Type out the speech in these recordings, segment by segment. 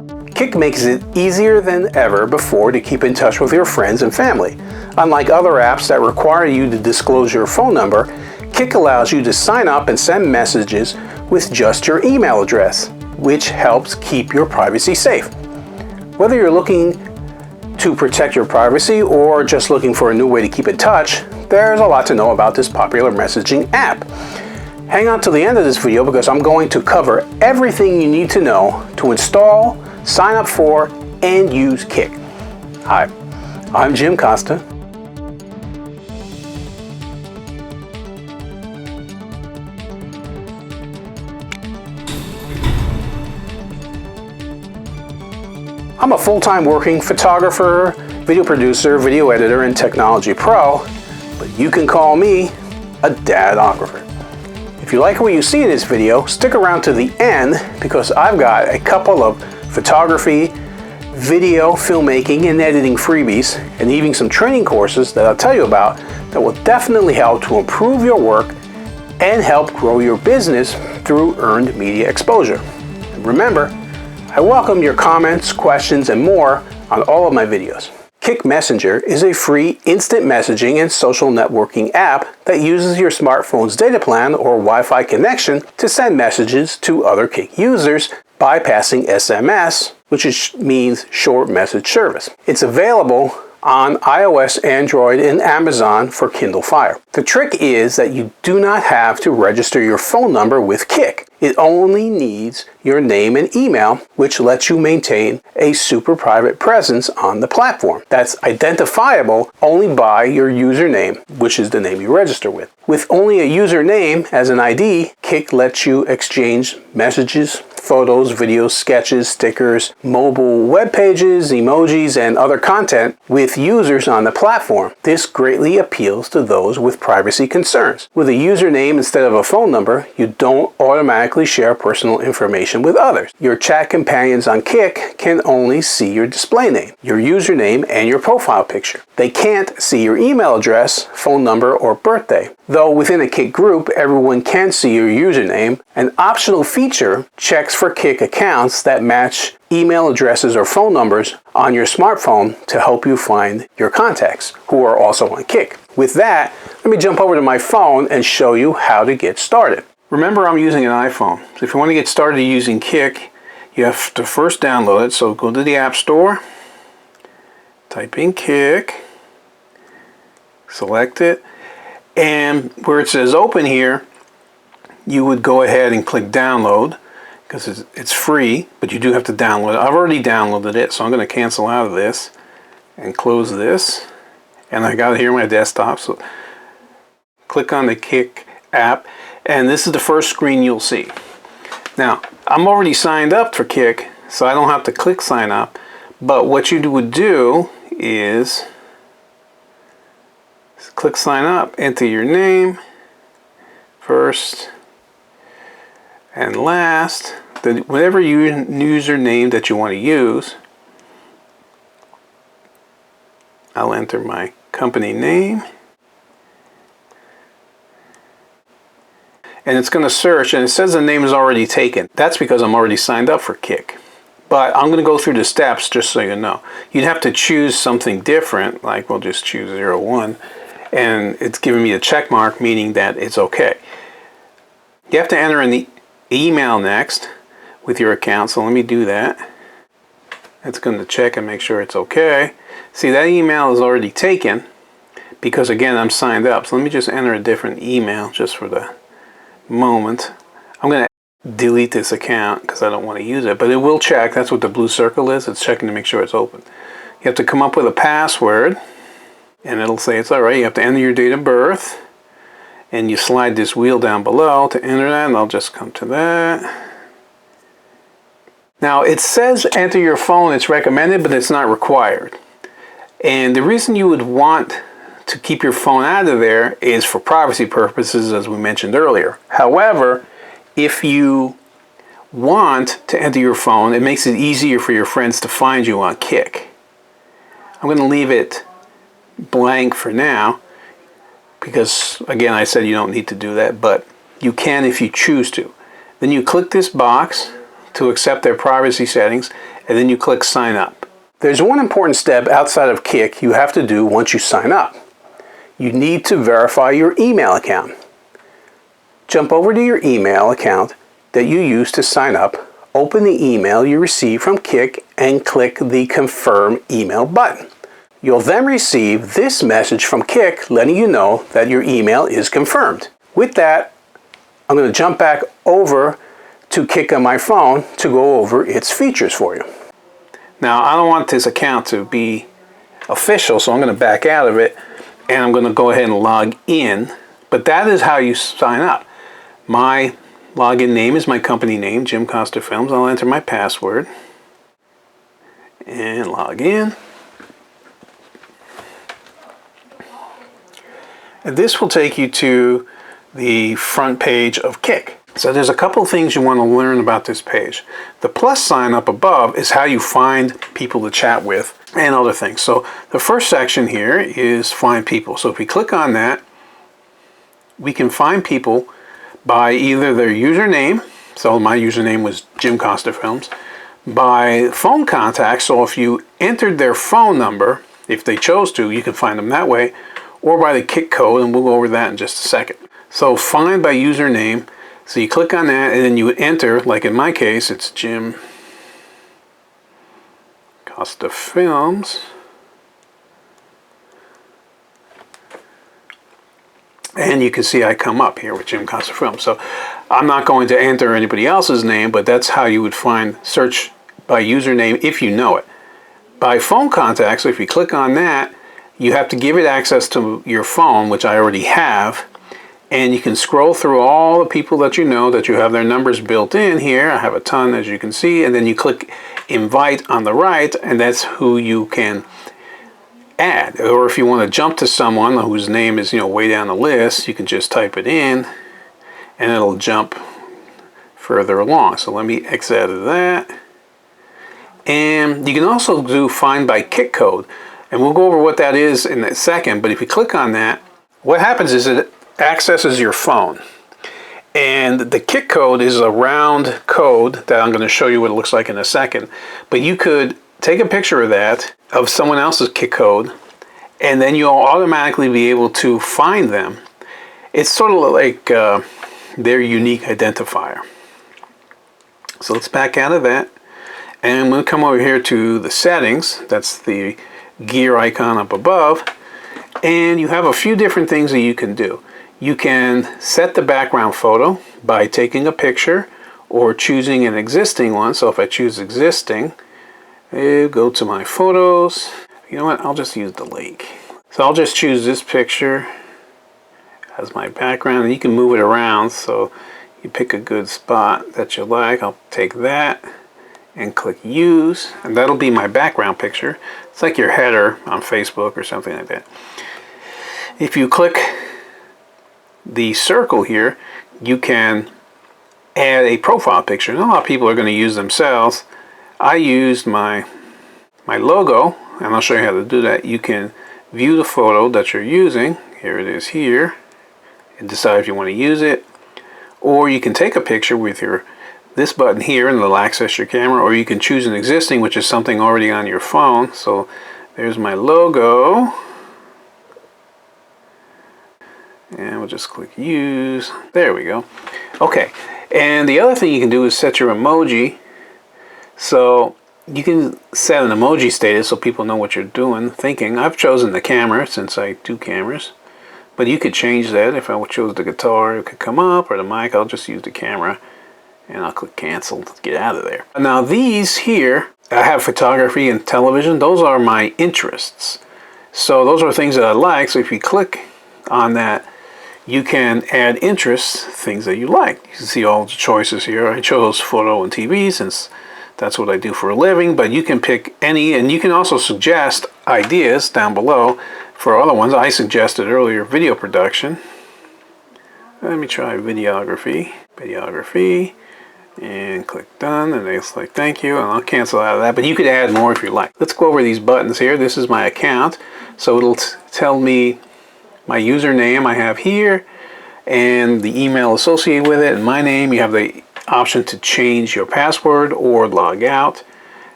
KIK makes it easier than ever before to keep in touch with your friends and family. Unlike other apps that require you to disclose your phone number, KIK allows you to sign up and send messages with just your email address, which helps keep your privacy safe. Whether you're looking to protect your privacy or just looking for a new way to keep in touch, there's a lot to know about this popular messaging app. Hang on to the end of this video because I'm going to cover everything you need to know to install, sign up for, and use KIK. Hi, I'm Jim Costa. I'm a full-time working photographer, video producer, video editor, and technology pro, but you can call me a dadographer. If you like what you see in this video, stick around to the end because I've got a couple of photography, video, filmmaking, and editing freebies, and even some training courses that I'll tell you about that will definitely help to improve your work and help grow your business through earned media exposure. And remember, I welcome your comments, questions, and more on all of my videos. KIK Messenger is a free instant messaging and social networking app that uses your smartphone's data plan or Wi-Fi connection to send messages to other KIK users, bypassing SMS, which means short message service. It's available on iOS, Android, and Amazon for Kindle Fire. The trick is that you do not have to register your phone number with KIK. It only needs your name and email, which lets you maintain a super private presence on the platform that's identifiable only by your username, which is the name you register with. With only a username as an ID, KIK lets you exchange messages, photos, videos, sketches, stickers, mobile web pages, emojis, and other content with users on the platform. This greatly appeals to those with privacy concerns. With a username instead of a phone number, you don't automatically share personal information with others. Your chat companions on KIK can only see your display name, your username, and your profile picture. They can't see your email address, phone number, or birthday. Though within a KIK group, everyone can see your username, an optional feature checks for KIK accounts that match email addresses or phone numbers on your smartphone to help you find your contacts who are also on KIK. With that, let me jump over to my phone and show you how to get started. Remember, I'm using an iPhone, so if you want to get started using KIK, you have to first download it. So go to the App Store, type in KIK, select it, and where it says open here, you would go ahead and click download because it's free, but you do have to download it. I've already downloaded it, so I'm going to cancel out of this and close this. And I got it here on my desktop, so click on the KIK app, and this is the first screen you'll see. Now, I'm already signed up for KIK, so I don't have to click sign up, but what you would do is click sign up, enter your name first and last, whatever username that you want to use. I'll enter my company name, and it's going to search, and it says the name is already taken. That's because I'm already signed up for KIK. But I'm going to go through the steps just so you know. You'd have to choose something different, like we'll just choose 01, and it's giving me a check mark, meaning that it's okay. You have to enter in the email next with your account, so let me do that. It's going to check and make sure it's okay. See, that email is already taken because, again, I'm signed up. So let me just enter a different email just for the moment. I'm going to delete this account because I don't want to use it, but it will check. That's what the blue circle is. It's checking to make sure it's open. You have to come up with a password, and it'll say it's all right. You have to enter your date of birth, and you slide this wheel down below to enter that, and I'll just come to that. Now, it says enter your phone. It's recommended, but it's not required. And the reason you would want to keep your phone out of there is for privacy purposes, as we mentioned earlier. However, if you want to enter your phone, it makes it easier for your friends to find you on KIK. I'm going to leave it blank for now because, again, I said you don't need to do that, but you can if you choose to. Then you click this box to accept their privacy settings, and then you click sign up. There's one important step outside of KIK you have to do once you sign up. You need to verify your email account. Jump over to your email account that you use to sign up, open the email you receive from KIK, and click the confirm email button. You'll then receive this message from KIK letting you know that your email is confirmed. With that, I'm going to jump back over to KIK on my phone to go over its features for you. Now, I don't want this account to be official, so I'm going to back out of it, and I'm going to go ahead and log in. But that is how you sign up. My login name is my company name, jimcostafilms. I'll enter my password and log in. And this will take you to the front page of KIK. So there's a couple things you want to learn about this page. The plus sign up above is how you find people to chat with and other things. So the first section here is find people. So if we click on that, we can find people by either their username. So my username was jimcostafilms. By phone contact, so if you entered their phone number, if they chose to, you can find them that way, or by the KIK code, and we'll go over that in just a second. So find by username. So you click on that and then you enter, like in my case, it's Jim Costa Films. And you can see I come up here with Jim Costa Films. So I'm not going to enter anybody else's name, but that's how you would find search by username if you know it. By phone contact, so if you click on that, you have to give it access to your phone, which I already have. And you can scroll through all the people that you know, that you have their numbers built in here. I have a ton, as you can see. And then you click invite on the right, and that's who you can add. Or if you want to jump to someone whose name is, way down the list, you can just type it in and it'll jump further along. So let me exit out of that. And you can also do find by KIK code. And we'll go over what that is in a second. But if you click on that, what happens is it accesses your phone. And the KIK code is a round code that I'm going to show you what it looks like in a second. But you could take a picture of that, of someone else's KIK code, and then you'll automatically be able to find them. It's sort of like their unique identifier. So let's back out of that. And we'll come over here to the settings. That's the gear icon up above. And you have a few different things that you can do. You can set the background photo by taking a picture or choosing an existing one. So if I choose existing, go to my photos. You know what? I'll just use the lake. So I'll just choose this picture as my background, and you can move it around. So you pick a good spot that you like. I'll take that and click use, and that'll be my background picture. It's like your header on Facebook or something like that. If you click the circle here, you can add a profile picture. And a lot of people are going to use themselves. I used my logo, and I'll show you how to do that. You can view the photo that you're using. Here it is here, and decide if you want to use it. Or you can take a picture with this button here, and it'll access your camera. Or you can choose an existing, which is something already on your phone. So there's my logo. And we'll just click use. There we go. Okay, and the other thing you can do is set your emoji. So you can set an emoji status so people know what you're doing, thinking. I've chosen the camera since I do cameras. But you could change that. If I chose the guitar, it could come up, or the mic. I'll just use the camera. And I'll click cancel to get out of there. Now these here, I have photography and television. Those are my interests. So those are things that I like. So if you click on that, you can add interests, things that you like. You can see all the choices here. I chose photo and TV since that's what I do for a living, but you can pick any, and you can also suggest ideas down below for other ones. I suggested earlier video production. Let me try videography, and click done, and it's like thank you, and I'll cancel out of that, but you could add more if you like. Let's go over these buttons here. This is my account, so it'll tell me my username I have here, and the email associated with it, and my name. You have the option to change your password or log out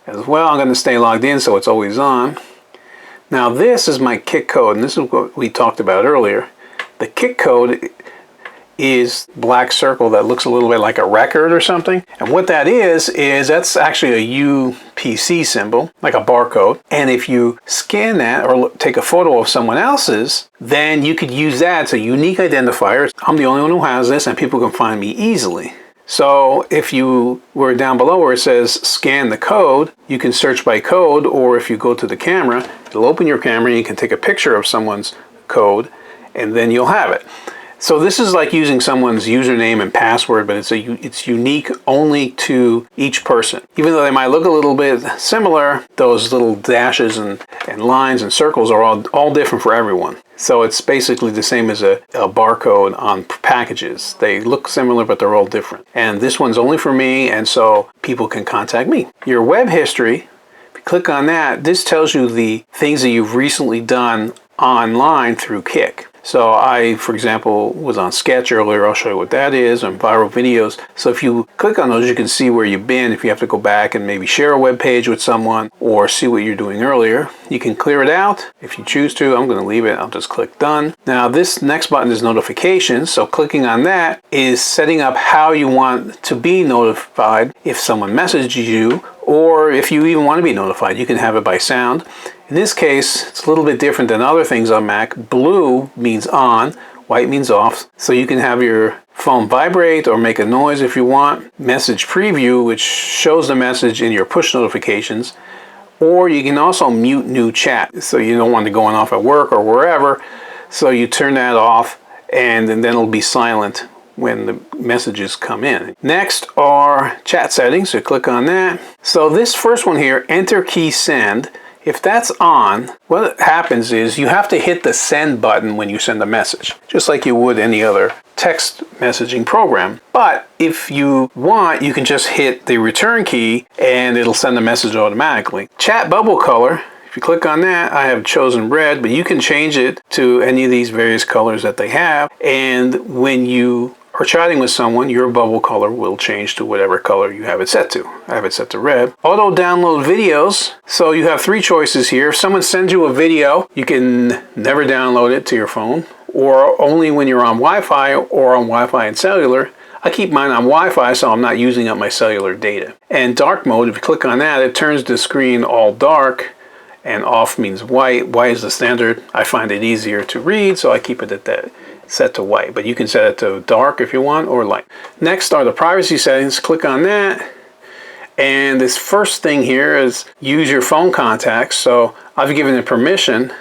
as well. I'm going to stay logged in so it's always on. Now this is my KIK code, and this is what we talked about earlier. The KIK code is black circle that looks a little bit like a record or something. And what that is that's actually a UPC symbol, like a barcode. And if you scan that or take a photo of someone else's, then you could use that as a unique identifier. I'm the only one who has this and people can find me easily. So if you were down below where it says scan the code, you can search by code, or if you go to the camera, it'll open your camera and you can take a picture of someone's code and then you'll have it. So this is like using someone's username and password, but it's unique only to each person. Even though they might look a little bit similar, those little dashes and lines and circles are all different for everyone. So it's basically the same as a barcode on packages. They look similar, but they're all different. And this one's only for me, and so people can contact me. Your web history, if you click on that, this tells you the things that you've recently done online through KIK. So I, for example, was on Sketch earlier. I'll show you what that is, on viral videos. So if you click on those, you can see where you've been. If you have to go back and maybe share a web page with someone or see what you're doing earlier, you can clear it out if you choose to. I'm going to leave it. I'll just click done. Now this next button is notifications. So clicking on that is setting up how you want to be notified if someone messages you, or if you even want to be notified. You can have it by sound. In this case, it's a little bit different than other things on Mac. Blue means on, white means off. So you can have your phone vibrate or make a noise if you want. Message preview, which shows the message in your push notifications. Or you can also mute new chat. So you don't want it going off at work or wherever. So you turn that off and then it'll be silent when the messages come in. Next are chat settings, so click on that. So this first one here, enter key send. If that's on, what happens is you have to hit the send button when you send a message, just like you would any other text messaging program. But if you want, you can just hit the return key and it'll send a message automatically. Chat bubble color, if you click on that, I have chosen red, but you can change it to any of these various colors that they have. And when you are chatting with someone, your bubble color will change to whatever color you have it set to. I have it set to red. Auto download videos. So you have three choices here. If someone sends you a video, you can never download it to your phone, or only when you're on Wi-Fi or on Wi-Fi and cellular. I keep mine on Wi-Fi so I'm not using up my cellular data. And dark mode, if you click on that, it turns the screen all dark, and off means white. White is the standard. I find it easier to read, so I keep it at that, set to white, but you can set it to dark if you want, or light. Next are the privacy settings. Click on that, and this first thing here is use your phone contacts. So I've given it permission.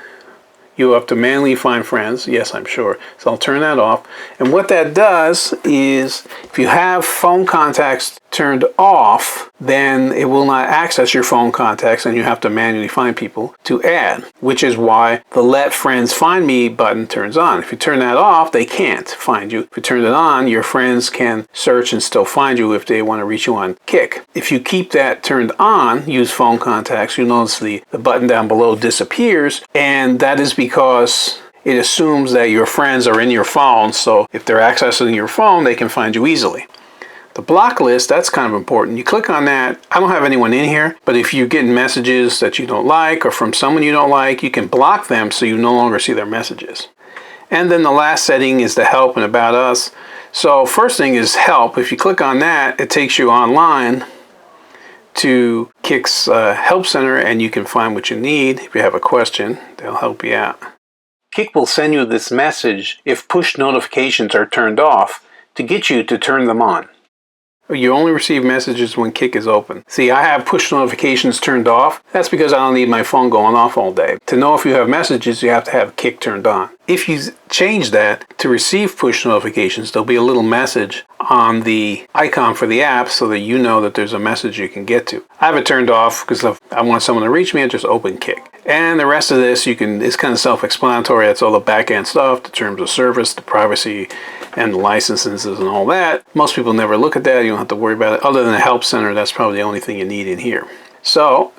You have to manually find friends. Yes, I'm sure. So I'll turn that off. And what that does is, if you have phone contacts turned off, then it will not access your phone contacts and you have to manually find people to add, which is why the let friends find me button turns on. If you turn that off, they can't find you. If you turn it on, your friends can search and still find you if they want to reach you on KIK. If you keep that turned on, use phone contacts, you'll notice the button down below disappears, and that is because it assumes that your friends are in your phone, so if they're accessing your phone, they can find you easily. The block list, that's kind of important. You click on that. I don't have anyone in here, but if you're getting messages that you don't like or from someone you don't like, you can block them so you no longer see their messages. And then the last setting is the help and about us. So first thing is help. If you click on that, it takes you online to KIK's help center, and you can find what you need. If you have a question, they'll help you out. KIK will send you this message if push notifications are turned off to get you to turn them on. You only receive messages when KIK is open. See, I have push notifications turned off. That's because I don't need my phone going off all day. To know if you have messages, you have to have KIK turned on. If you change that to receive push notifications, there'll be a little message on the icon for the app so that you know that there's a message you can get to. I have it turned off because if I want someone to reach me, I just open KIK. And the rest of this, it's kind of self-explanatory. That's all the back-end stuff, the terms of service, the privacy, and the licenses and all that. Most people never look at that. You don't have to worry about it. Other than the help center, that's probably the only thing you need in here. So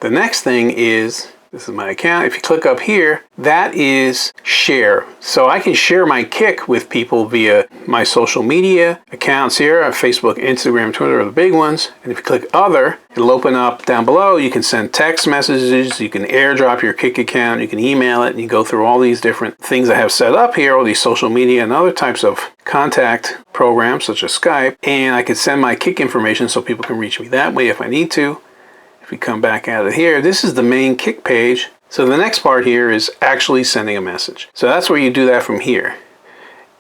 the next thing is This is my account. If you click up here, that is share. So I can share my KIK with people via my social media accounts here. Facebook, Instagram, Twitter are the big ones. And if you click other, it'll open up down below. You can send text messages. You can airdrop your KIK account. You can email it. And you go through all these different things I have set up here, all these social media and other types of contact programs such as Skype. And I can send my KIK information so people can reach me that way if I need to. If we come back out of here, this is the main KIK page. So the next part here is actually sending a message. So that's where you do that from here.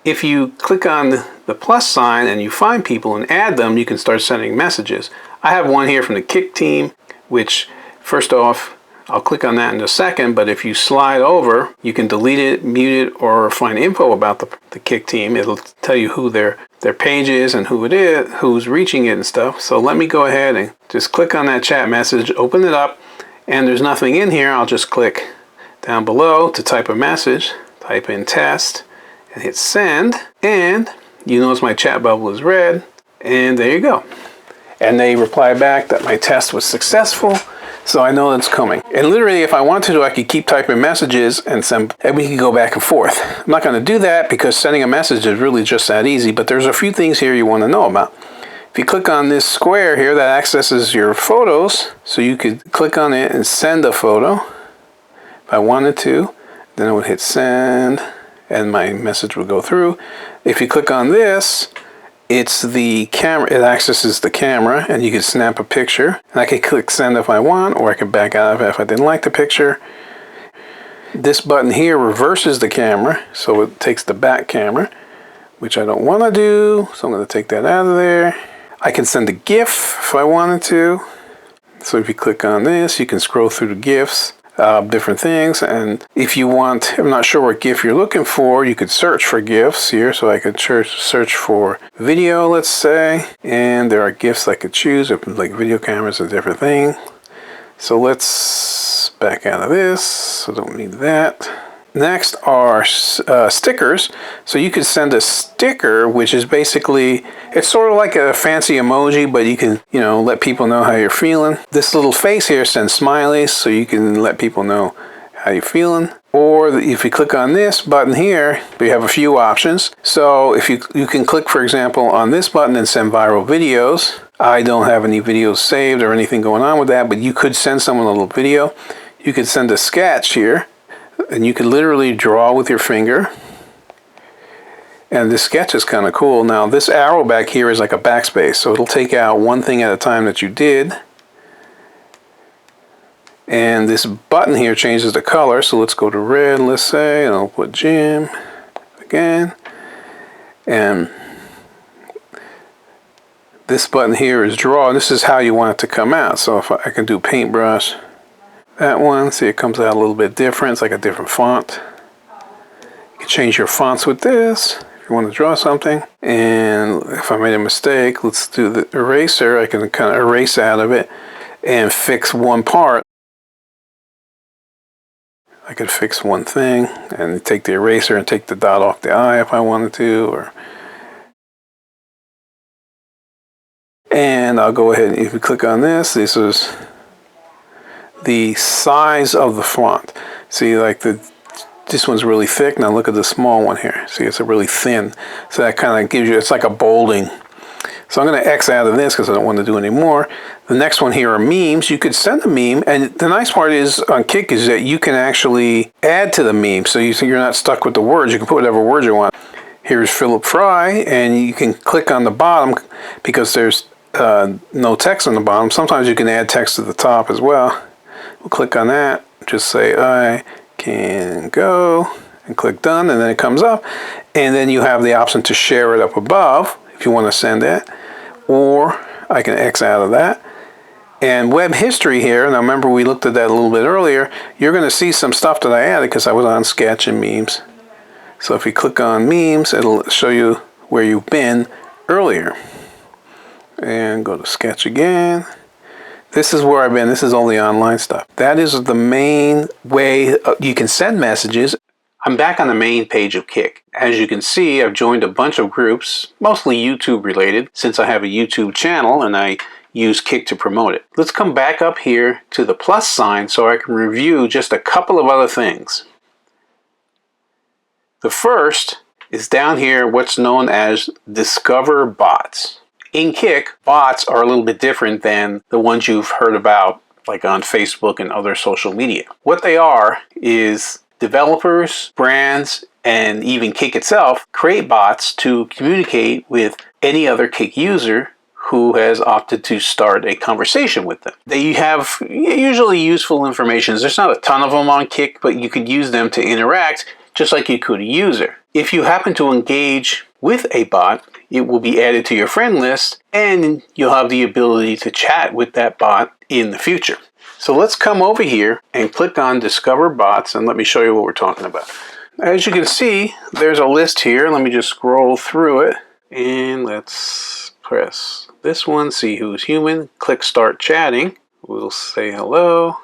If you click on the plus sign and you find people and add them, you can start sending messages. I have one here from the KIK team, which first off, I'll click on that in a second, but if you slide over, you can delete it, mute it, or find info about the KIK team. It'll tell you who their page is and who it is, who's reaching it and stuff. So let me go ahead and just click on that chat message, open it up, and there's nothing in here. I'll just click down below to type a message, type in test, and hit send, and you notice my chat bubble is red, and there you go. And they reply back that my test was successful, so I know it's coming. And literally, if I wanted to, I could keep typing messages and we could go back and forth. I'm not going to do that because sending a message is really just that easy, but there's a few things here you want to know about. If you click on this square here, that accesses your photos, so you could click on it and send a photo. If I wanted to, then I would hit send, and my message would go through. If you click on this, it's the camera, it accesses the camera, and you can snap a picture. And I can click send if I want, or I can back out of it if I didn't like the picture. This button here reverses the camera, so it takes the back camera, which I don't want to do, so I'm going to take that out of there. I can send a GIF if I wanted to. So if you click on this, you can scroll through the GIFs. Different things, and if you want, I'm not sure what GIF you're looking for, you could search for GIFs here. So I could search for video, let's say, and there are GIFs I could choose, like video cameras, a different thing. So let's back out of this, so don't need that. Next are stickers. So you could send a sticker, which is basically, it's sort of like a fancy emoji, but you can, let people know how you're feeling. This little face here sends smileys, so you can let people know how you're feeling. Or if you click on this button here, we have a few options. So if you can click, for example, on this button and send viral videos. I don't have any videos saved or anything going on with that, but you could send someone a little video. You could send a sketch here. And you can literally draw with your finger. And this sketch is kind of cool. Now this arrow back here is like a backspace, so it'll take out one thing at a time that you did. And this button here changes the color, so let's go to red, let's say, and I'll put Jim again. And this button here is draw, and this is how you want it to come out. So if I can do paintbrush. That one, see, it comes out a little bit different. It's like a different font. You can change your fonts with this if you want to draw something. And if I made a mistake, let's do the eraser. I can kind of erase out of it and fix one part. I could fix one thing and take the eraser and take the dot off the eye if I wanted to. And I'll go ahead, if you click on this, this is the size of the font. See, like this one's really thick. Now look at the small one here. See, it's a really thin. So that kind of gives you, it's like a bolding. So I'm going to X out of this because I don't want to do any more. The next one here are memes. You could send a meme, and the nice part is on KIK is that you can actually add to the meme. So you're not stuck with the words. You can put whatever words you want. Here's Philip Fry, and you can click on the bottom because there's no text on the bottom. Sometimes you can add text to the top as well. We'll click on that, just say I can go, and click done, and then it comes up. And then you have the option to share it up above if you want to send it, or I can X out of that. And web history here, now remember we looked at that a little bit earlier, you're going to see some stuff that I added because I was on sketch and memes. So if you click on memes, it'll show you where you've been earlier. And go to sketch again. This is where I've been. This is all the online stuff. That is the main way you can send messages. I'm back on the main page of KIK. As you can see, I've joined a bunch of groups, mostly YouTube related, since I have a YouTube channel and I use KIK to promote it. Let's come back up here to the plus sign so I can review just a couple of other things. The first is down here, what's known as Discover Bots. In KIK, bots are a little bit different than the ones you've heard about like on Facebook and other social media. What they are is developers, brands, and even KIK itself create bots to communicate with any other KIK user who has opted to start a conversation with them. They have usually useful information. There's not a ton of them on KIK, but you could use them to interact just like you could a user. If you happen to engage with a bot, it will be added to your friend list and you'll have the ability to chat with that bot in the future. So let's come over here and click on Discover Bots and let me show you what we're talking about. As you can see, there's a list here. Let me just scroll through it and let's press this one, see who's human, click Start Chatting. We'll say hello.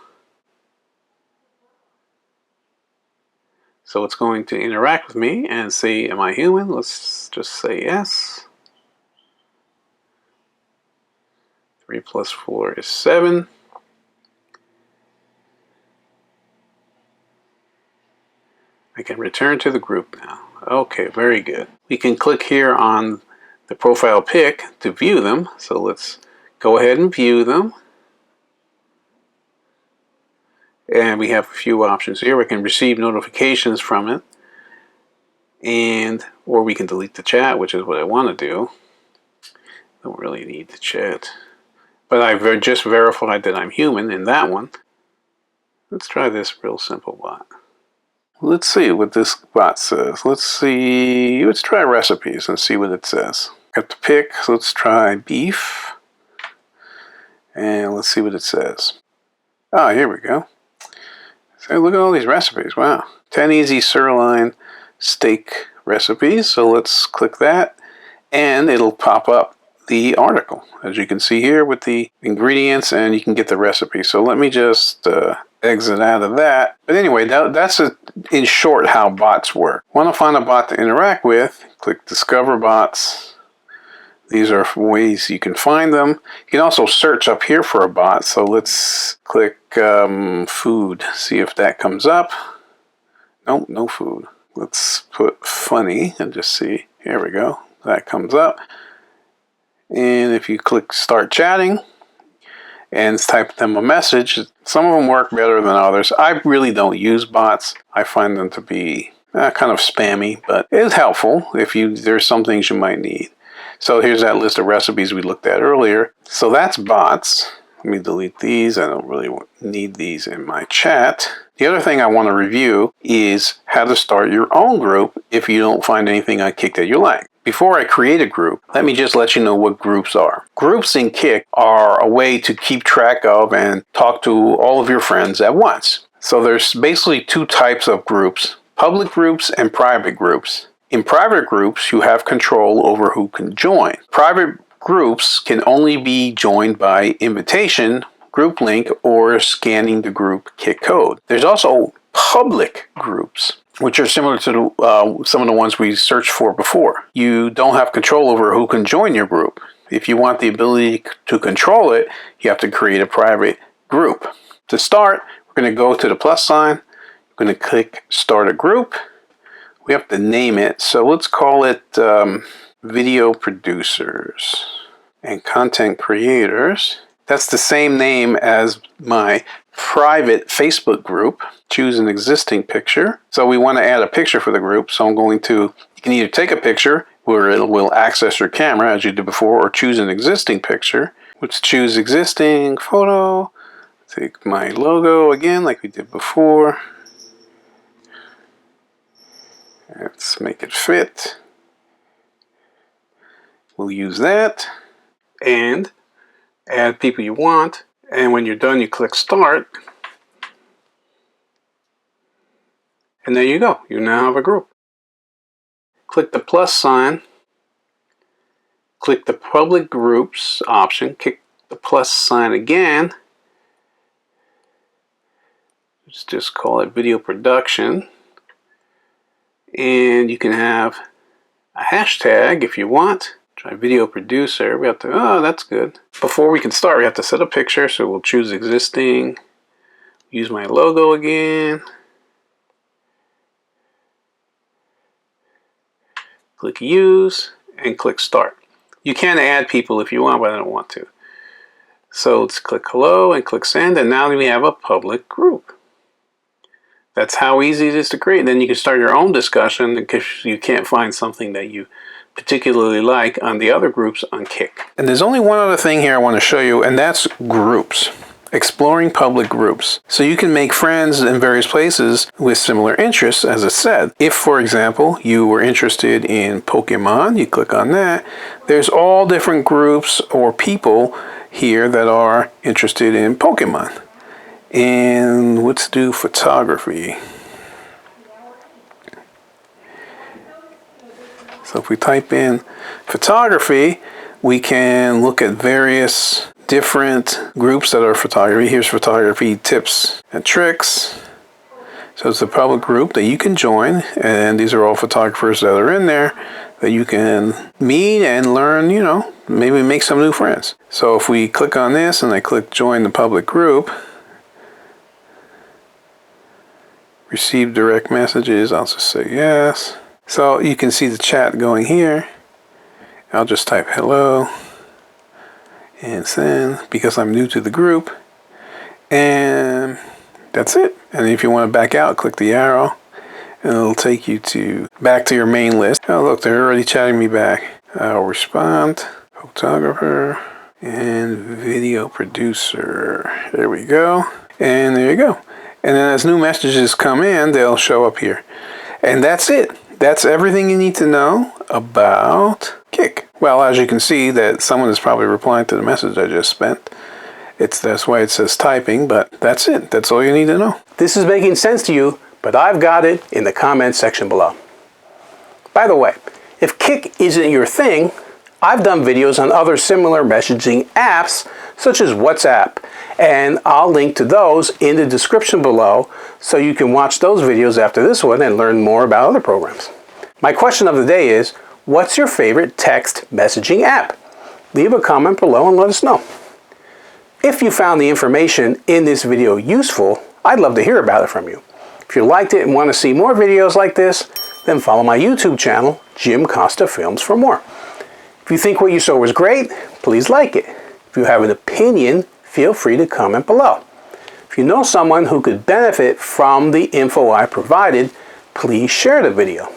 So it's going to interact with me and say, am I human? Let's just say yes. 3 plus 4 is 7. I can return to the group now. Okay, very good. We can click here on the profile pic to view them. So let's go ahead and view them. And we have a few options here. We can receive notifications from it. Or we can delete the chat, which is what I want to do. Don't really need the chat. But I've just verified that I'm human in that one. Let's try this real simple bot. Let's see what this bot says. Let's try recipes and see what it says. Got the pick, so let's try beef. And let's see what it says. Oh, here we go. So look at all these recipes. Wow. 10 easy sirloin steak recipes. So let's click that and it'll pop up the article, as you can see here, with the ingredients, and you can get the recipe. So let me just exit out of that. But anyway, that's in short how bots work. Want to find a bot to interact with? Click Discover Bots. These are ways you can find them. You can also search up here for a bot. So let's click food, see if that comes up. Nope, no food. Let's put funny and just see. Here we go. That comes up. And if you click Start Chatting and type them a message, some of them work better than others. I really don't use bots. I find them to be kind of spammy, but it's helpful if there's some things you might need. So here's that list of recipes we looked at earlier. So that's bots. Let me delete these. I don't really need these in my chat. The other thing I want to review is how to start your own group if you don't find anything on KIK that you like. Before I create a group, let me just let you know what groups are. Groups in KIK are a way to keep track of and talk to all of your friends at once. So there's basically two types of groups: public groups and private groups. In private groups, you have control over who can join. Private groups can only be joined by invitation, group link, or scanning the group KIK code. There's also public groups, which are similar to some of the ones we searched for before. You don't have control over who can join your group. If you want the ability to control it, you have to create a private group. To start, we're going to go to the plus sign. We're going to click Start a Group. We have to name it, so let's call it Video Producers and Content Creators. That's the same name as my private Facebook group. Choose an existing picture. So we want to add a picture for the group, so you can either take a picture where it will access your camera as you did before, or choose an existing picture. Let's choose existing photo. Take my logo again like we did before. Let's make it fit. We'll use that and add people you want. And when you're done, you click Start. And there you go. You now have a group. Click the plus sign. Click the public groups option. Click the plus sign again. Let's just call it video production. And you can have a hashtag if you want. Try video producer. We have to, oh, that's good. Before we can start, we have to set a picture. So we'll choose existing. Use my logo again. Click use and click start. You can add people if you want, but I don't want to. So let's click hello and click send, and now we have a public group. That's how easy it is to create. Then you can start your own discussion in case you can't find something that you particularly like on the other groups on KIK. And there's only one other thing here I want to show you, and that's groups. Exploring public groups. So you can make friends in various places with similar interests, as I said. If, for example, you were interested in Pokemon, you click on that. There's all different groups or people here that are interested in Pokemon. And let's do photography. So if we type in photography, we can look at various different groups that are photography. Here's photography tips and tricks. So it's a public group that you can join, and these are all photographers that are in there that you can meet and learn, you know, maybe make some new friends. So if we click on this and I click join the public group, receive direct messages, I'll just say yes. So you can see the chat going here. I'll just type hello and send because I'm new to the group, and that's it. And if you want to back out, click the arrow and it'll take you back to your main list. Oh look, they're already chatting me back. I'll respond, photographer and video producer. There we go, and there you go. And then as new messages come in, they'll show up here. And that's it. That's everything you need to know about KIK. Well, as you can see, that someone is probably replying to the message I just sent. That's why it says typing, but that's it. That's all you need to know. This is making sense to you, but I've got it in the comments section below. By the way, if KIK isn't your thing, I've done videos on other similar messaging apps, such as WhatsApp, and I'll link to those in the description below so you can watch those videos after this one and learn more about other programs. My question of the day is, what's your favorite text messaging app? Leave a comment below and let us know. If you found the information in this video useful, I'd love to hear about it from you. If you liked it and want to see more videos like this, then follow my YouTube channel, Jim Costa Films, for more. If you think what you saw was great, please like it. If you have an opinion, feel free to comment below. If you know someone who could benefit from the info I provided, please share the video.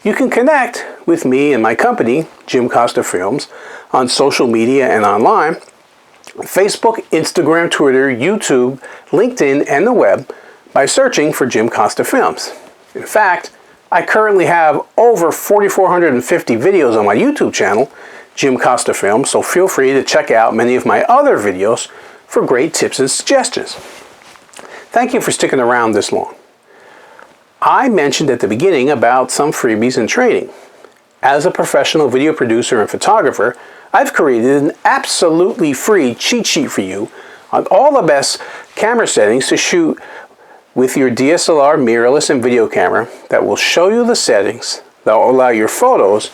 You can connect with me and my company, Jim Costa Films, on social media and online, Facebook, Instagram, Twitter, YouTube, LinkedIn, and the web by searching for Jim Costa Films. In fact, I currently have over 4,450 videos on my YouTube channel, Jim Costa Films, so feel free to check out many of my other videos for great tips and suggestions. Thank you for sticking around this long. I mentioned at the beginning about some freebies and training. As a professional video producer and photographer, I've created an absolutely free cheat sheet for you on all the best camera settings to shoot with your DSLR, mirrorless, and video camera that will show you the settings that will allow your photos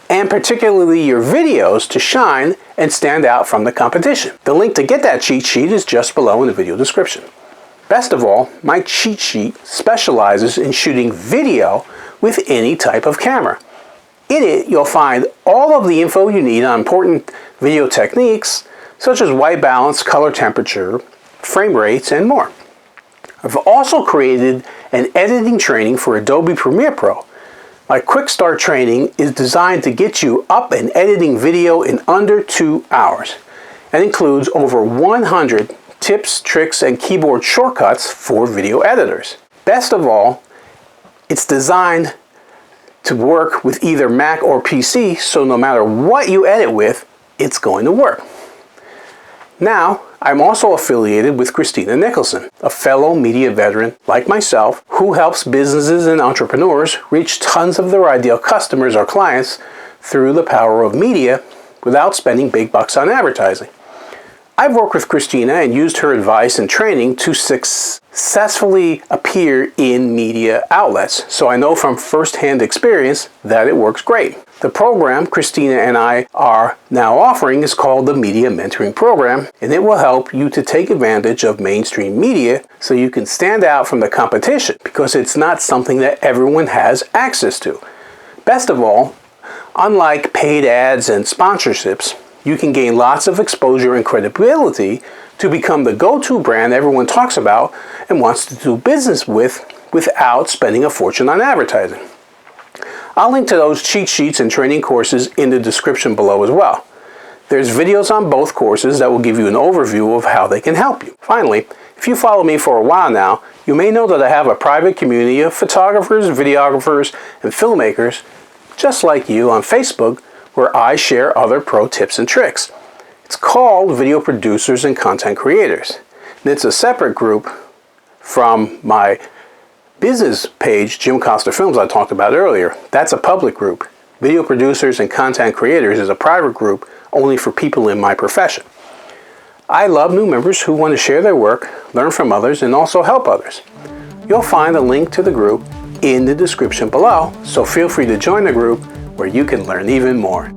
and particularly your videos to shine and stand out from the competition. The link to get that cheat sheet is just below in the video description. Best of all, my cheat sheet specializes in shooting video with any type of camera. In it, you'll find all of the info you need on important video techniques, such as white balance, color temperature, frame rates, and more. I've also created an editing training for Adobe Premiere Pro. My Quick Start training is designed to get you up and editing video in under 2 hours and includes over 100 tips, tricks, and keyboard shortcuts for video editors. Best of all, it's designed to work with either Mac or PC, so no matter what you edit with, it's going to work. Now, I'm also affiliated with Christina Nicholson, a fellow media veteran like myself who helps businesses and entrepreneurs reach tons of their ideal customers or clients through the power of media without spending big bucks on advertising. I've worked with Christina and used her advice and training to successfully appear in media outlets, so I know from first-hand experience that it works great. The program Christina and I are now offering is called the Media Mentoring Program, and it will help you to take advantage of mainstream media so you can stand out from the competition, because it's not something that everyone has access to. Best of all, unlike paid ads and sponsorships, you can gain lots of exposure and credibility to become the go-to brand everyone talks about and wants to do business with without spending a fortune on advertising. I'll link to those cheat sheets and training courses in the description below as well. There's videos on both courses that will give you an overview of how they can help you. Finally, if you follow me for a while now, you may know that I have a private community of photographers, videographers, and filmmakers just like you on Facebook, where I share other pro tips and tricks. It's called Video Producers and Content Creators. And it's a separate group from my business page, Jim Costa Films, I talked about earlier. That's a public group. Video Producers and Content Creators is a private group only for people in my profession. I love new members who want to share their work, learn from others, and also help others. You'll find a link to the group in the description below, so feel free to join the group where you can learn even more.